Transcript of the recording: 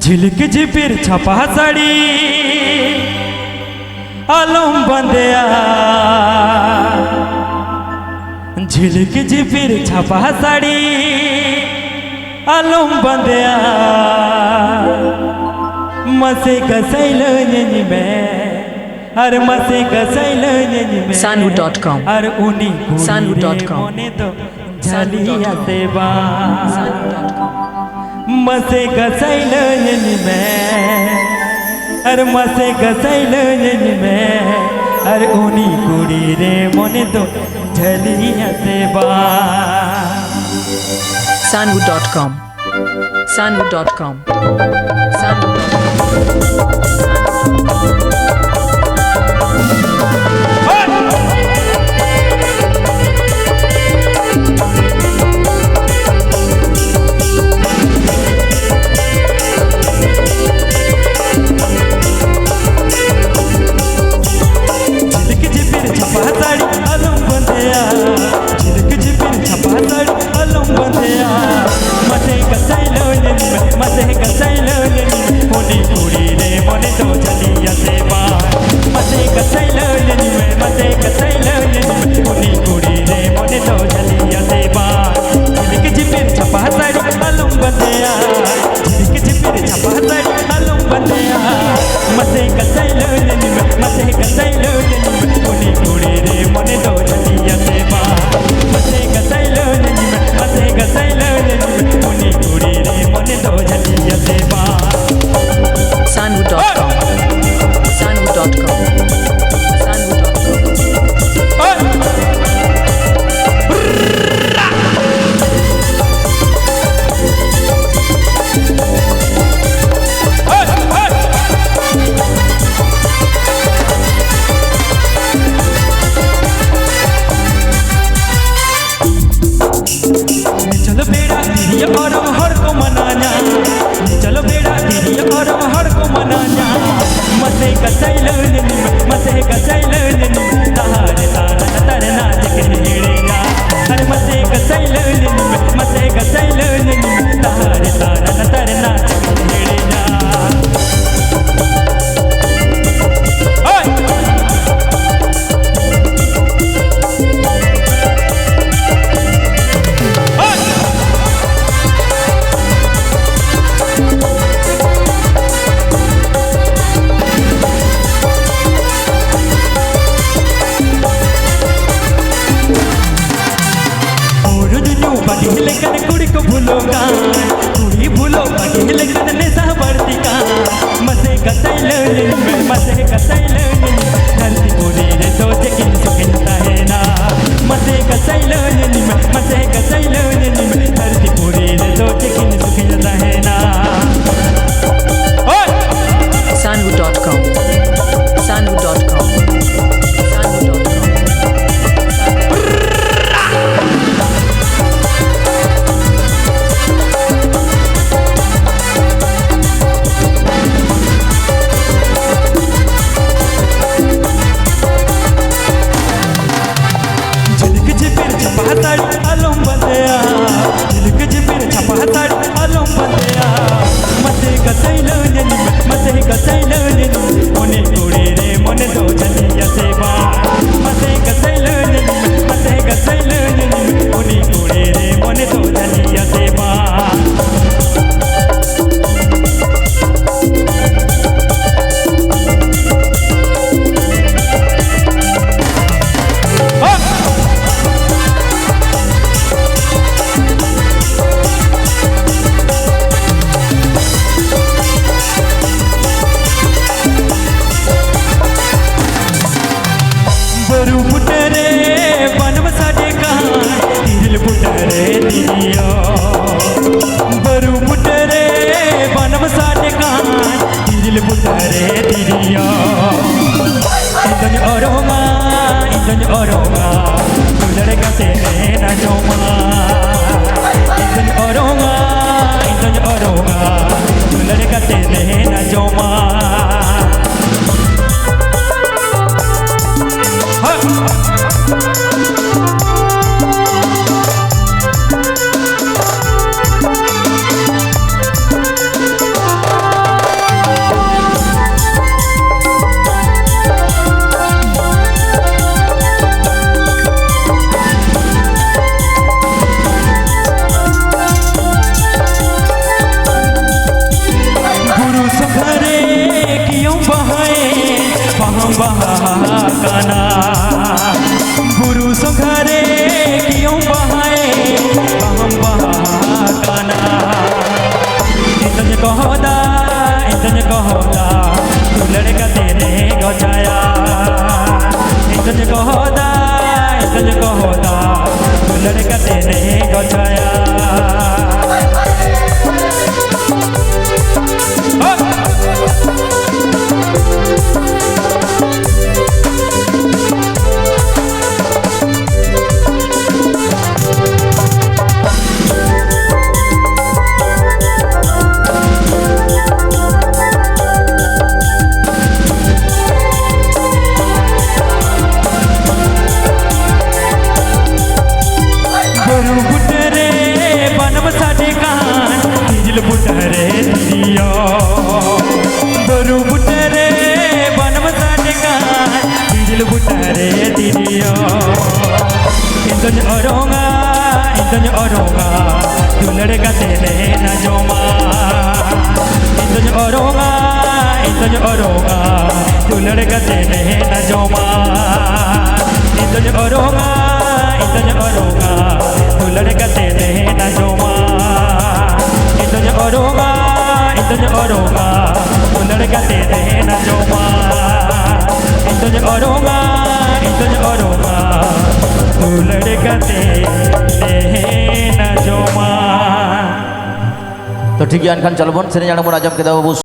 झिलक झिपिर छपा साड़ी आलम बंदिया झिलक झिपिर छपा साड़ी आलम बंदिया मसे कसैल में हर मसे कसैल में Sanu.com हर उनी Sanu.com मोने तो झलिया सेवा मसे कसैल में हर मसे कसैल में हर उनी कुड़ी रे मोने तो झलिया सेवा Sanu.com Sanu.com चलो बेड़ा दीदी और हर को मनाना मसे कसैल मसे कसैल तहारे तारा तर नाच के हेड़ेगा हर मसे कसैल तहारे तारा तर नाच के हेड़ेगा लेकिन कुड़ी को भूलोगा कुड़ी भूलो बाकी लेकिन नेसा बढ़ती का मसे कसैल धरती पूरी रे सोच किन सुखिनता है ना मसे कसैल धरती पूरी रे सोच किन सुखिनता है ना Sanu.com Sanu.com बरू पुटरे बनम साडे कहाँ दिल पुटरे दिया बरू पुटरे बनम साडे कहाँ दिल पुटरे दिया इंजन औरोमा तुलड़ गसे ना जोमा इंजन औरोमा तुलड़ गसे ना जोमा लड़का तेने गछाया बुटरे दिया बरु बुटरे बनम साटका दिल बुटरे दिया इंदन अरोगा तू लड़का तेने न जोमा इंदन अरोगा तू लड़का तेने न जोमा इंदन अरोगा तू लड़का तेने न जोमा इंदन अरोगा तू लड़का तेने न जोमा इंदन अरोगा तू लड़का तेने न जोमा तो ठीक है अनखान चलबन सेने जाना मोर आजम के दाबू